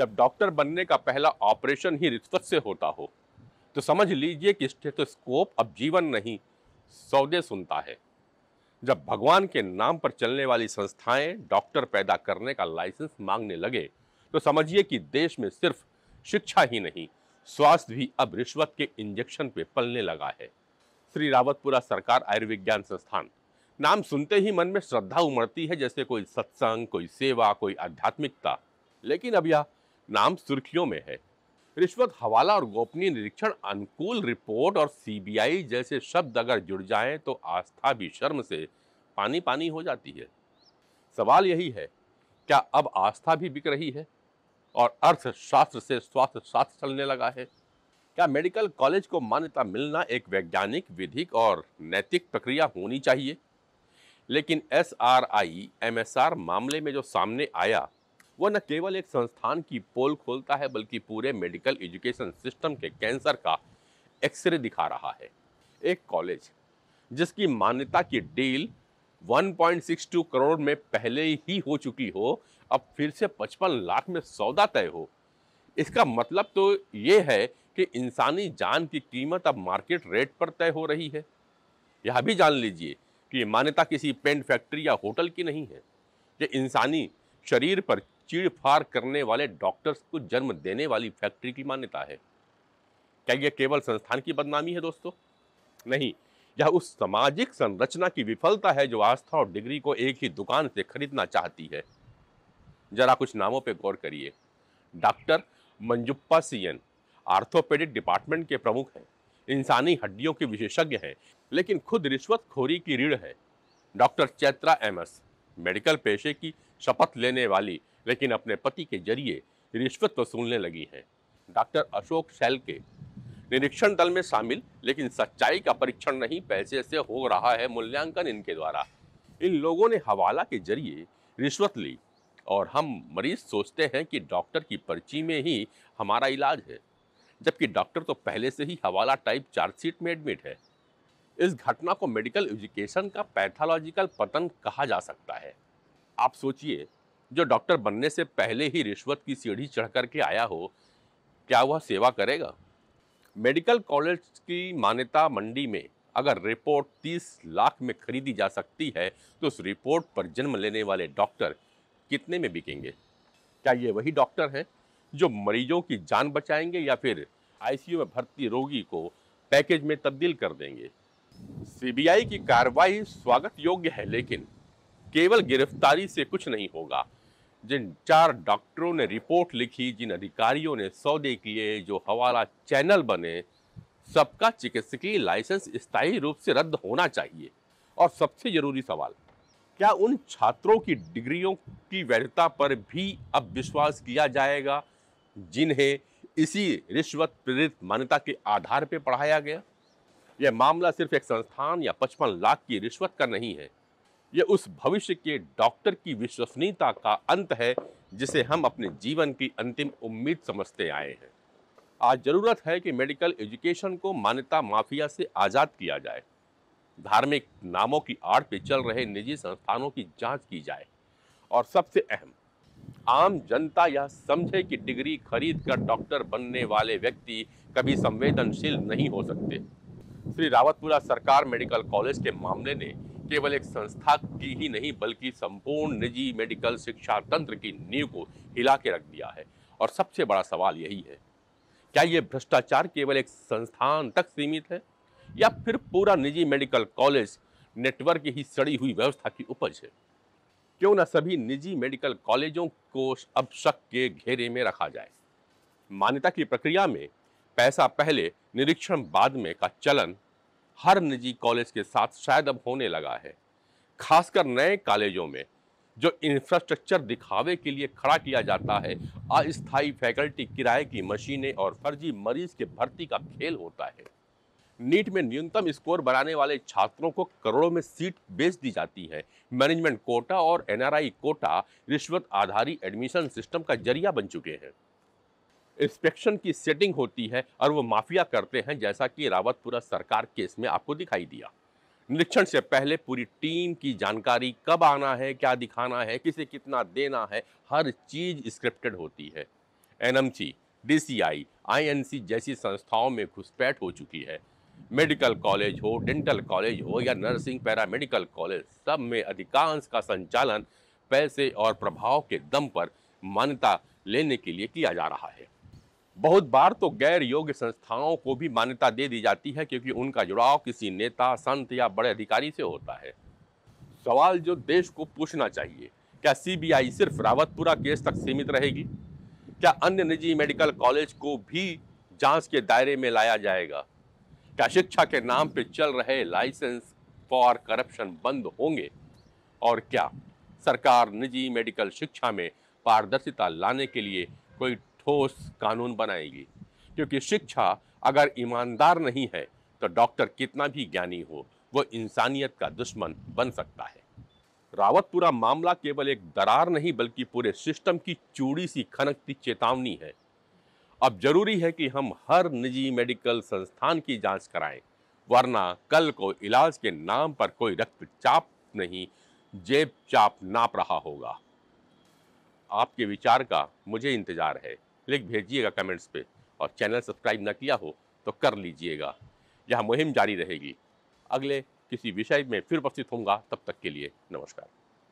जब डॉक्टर बनने का पहला ऑपरेशन ही रिश्वत से होता हो तो समझ लीजिए कि स्टेथोस्कोप अब जीवन नहीं, सौदे सुनता है। जब भगवान के नाम पर चलने वाली संस्थाएं डॉक्टर पैदा करने का लाइसेंस मांगने लगे तो समझिए कि देश में सिर्फ शिक्षा ही नहीं, स्वास्थ्य भी अब रिश्वत के इंजेक्शन पे पलने लगा है। श्री रावतपुरा सरकार आयुर्विज्ञान संस्थान, नाम सुनते ही मन में श्रद्धा उमड़ती है, जैसे कोई सत्संग, कोई सेवा, कोई आध्यात्मिकता। लेकिन अब यह नाम सुर्खियों में है। रिश्वत, हवाला और गोपनीय निरीक्षण, अनुकूल रिपोर्ट और सीबीआई जैसे शब्द अगर जुड़ जाएं तो आस्था भी शर्म से पानी पानी हो जाती है। सवाल यही है, क्या अब आस्था भी बिक रही है और अर्थशास्त्र से स्वास्थ्य शास्त्र चलने लगा है? क्या मेडिकल कॉलेज को मान्यता मिलना एक वैज्ञानिक, विधिक और नैतिक प्रक्रिया होनी चाहिए? लेकिन एसआरआई एमएसआर मामले में जो सामने आया वह न केवल एक संस्थान की पोल खोलता है बल्कि पूरे मेडिकल एजुकेशन सिस्टम के कैंसर का एक्सरे दिखा रहा है। एक कॉलेज जिसकी मान्यता की डील 1.62 करोड़ में पहले ही हो चुकी हो, अब फिर से 55 लाख में सौदा तय हो। इसका मतलब तो ये है कि इंसानी जान की कीमत अब मार्केट रेट पर तय हो रही है। यह भी जान लीजिए कि ये मान्यता किसी पेंट फैक्ट्री या होटल की नहीं है। ये इंसानी शरीर पर चीड़-फाड़ करने वाले डॉक्टर्स को जन्म देने वाली फैक्ट्री की मान्यता है। क्या यह केवल संस्थान की बदनामी है दोस्तों? नहीं, यह उस सामाजिक संरचना की विफलता है जो आस्था और डिग्री को एक ही दुकान से खरीदना चाहती है। जरा कुछ नामों पे गौर करिए। Doctor Manjuppa CN orthopaedic department के प्रमुख हैं, इंसानी हड्डियों के विशेषज्ञ हैं, लेकिन खुद रिश्वतखोरी की रीढ़ है। डॉक्टर चैत्रा एमएस मेडिकल पेशे की शपथ लेने वाली, लेकिन अपने पति के जरिए रिश्वत वसूलने लगी हैं। डॉक्टर अशोक शैलके निरीक्षण दल में शामिल, लेकिन सच्चाई का परीक्षण नहीं, पैसे से हो रहा है मूल्यांकन इनके द्वारा। इन लोगों ने हवाला के जरिए रिश्वत ली और हम मरीज सोचते हैं कि डॉक्टर की पर्ची में ही हमारा इलाज है, जबकि डॉक्टर तो पहले से ही हवाला टाइप चार्जशीट में एडमिट है। इस घटना को मेडिकल एजुकेशन का पैथोलॉजिकल पतन कहा जा सकता है। आप सोचिए, जो डॉक्टर बनने से पहले ही रिश्वत की सीढ़ी चढ़ करके आया हो, क्या वह सेवा करेगा? मेडिकल कॉलेज की मान्यता मंडी में अगर रिपोर्ट 30 लाख में खरीदी जा सकती है तो उस रिपोर्ट पर जन्म लेने वाले डॉक्टर कितने में बिकेंगे? क्या ये वही डॉक्टर हैं जो मरीजों की जान बचाएंगे या फिर आईसीयू में भर्ती रोगी को पैकेज में तब्दील कर देंगे? सीबीआई की कार्रवाई स्वागत योग्य है, लेकिन केवल गिरफ्तारी से कुछ नहीं होगा। जिन 4 डॉक्टरों ने रिपोर्ट लिखी, जिन अधिकारियों ने सौदे किए, जो हवाला चैनल बने, सबका चिकित्सकीय लाइसेंस स्थायी रूप से रद्द होना चाहिए। और सबसे जरूरी सवाल, क्या उन छात्रों की डिग्रियों की वैधता पर भी अब विश्वास किया जाएगा जिन्हें इसी रिश्वत प्रेरित मान्यता के आधार पर पढ़ाया गया? यह मामला सिर्फ एक संस्थान या 55 लाख की रिश्वत का नहीं है। यह उस भविष्य के डॉक्टर की विश्वसनीयता का अंत है जिसे हम अपने जीवन की अंतिम उम्मीद समझते आए हैं। आज जरूरत है कि मेडिकल एजुकेशन को मान्यता माफिया से आजाद किया जाए। धार्मिक नामों की आड़ पे चल रहे निजी संस्थानों की जांच की जाए और सबसे अहम, आम जनता यह समझे कि डिग्री खरीद कर डॉक्टर बनने वाले व्यक्ति कभी संवेदनशील नहीं हो सकते। श्री रावतपुरा सरकार मेडिकल कॉलेज के मामले ने केवल एक संस्था की ही नहीं बल्कि संपूर्ण निजी मेडिकल शिक्षा तंत्र की नींव को हिला के रख दिया है। और सबसे बड़ा सवाल यही है, क्या यह भ्रष्टाचार केवल एक संस्थान तक सीमित है या फिर पूरा निजी मेडिकल कॉलेज नेटवर्क ही सड़ी हुई व्यवस्था की उपज है? क्यों न सभी निजी मेडिकल कॉलेजों को अब शक के घेरे में रखा जाए। मान्यता की प्रक्रिया में पैसा पहले, निरीक्षण बाद में का चलन हर निजी कॉलेज के साथ शायद अब होने लगा है। खासकर नए कॉलेजों में जो इंफ्रास्ट्रक्चर दिखावे के लिए खड़ा किया जाता है, अस्थायी फैकल्टी, किराए की मशीनें और फर्जी मरीज के भर्ती का खेल होता है। नीट में न्यूनतम स्कोर बनाने वाले छात्रों को करोड़ों में सीट बेच दी जाती है। मैनेजमेंट कोटा और एनआरआई कोटा रिश्वत आधारित एडमिशन सिस्टम का जरिया बन चुके हैं। इंस्पेक्शन की सेटिंग होती है और वो माफिया करते हैं, जैसा कि रावतपुरा सरकार केस में आपको दिखाई दिया। निरीक्षण से पहले पूरी टीम की जानकारी, कब आना है, क्या दिखाना है, किसे कितना देना है, हर चीज स्क्रिप्टेड होती है। एनएमसी, डीसीआई, आईएनसी जैसी संस्थाओं में घुसपैठ हो चुकी है। मेडिकल कॉलेज हो, डेंटल कॉलेज हो या नर्सिंग पैरामेडिकल कॉलेज, सब में अधिकांश का संचालन पैसे और प्रभाव के दम पर मान्यता लेने के लिए किया जा रहा है। बहुत बार तो गैर योग्य संस्थाओं को भी मान्यता दे दी जाती है क्योंकि उनका जुड़ाव किसी नेता, संत या बड़े अधिकारी से होता है। सवाल जो देश को पूछना चाहिए, क्या सीबीआई सिर्फ रावतपुरा केस तक सीमित रहेगी? क्या अन्य निजी मेडिकल कॉलेज को भी जांच के दायरे में लाया जाएगा? क्या शिक्षा के नाम पे चल रहे लाइसेंस फॉर करप्शन बंद होंगे? और क्या सरकार निजी मेडिकल शिक्षा में पारदर्शिता लाने के लिए कोई ठोस कानून बनाएगी? क्योंकि शिक्षा अगर ईमानदार नहीं है तो डॉक्टर कितना भी ज्ञानी हो, वो इंसानियत का दुश्मन बन सकता है। रावतपुरा मामला केवल एक दरार नहीं बल्कि पूरे सिस्टम की चूड़ी सी खनकती चेतावनी है। अब जरूरी है कि हम हर निजी मेडिकल संस्थान की जांच कराएं, वरना कल को इलाज के नाम पर कोई रक्तचाप नहीं, जेब चाप नाप रहा होगा। आपके विचार का मुझे इंतजार है। लिख भेजिएगा कमेंट्स पे, और चैनल सब्सक्राइब न किया हो तो कर लीजिएगा। यह मुहिम जारी रहेगी। अगले किसी विषय में फिर उपस्थित होऊंगा, तब तक के लिए नमस्कार।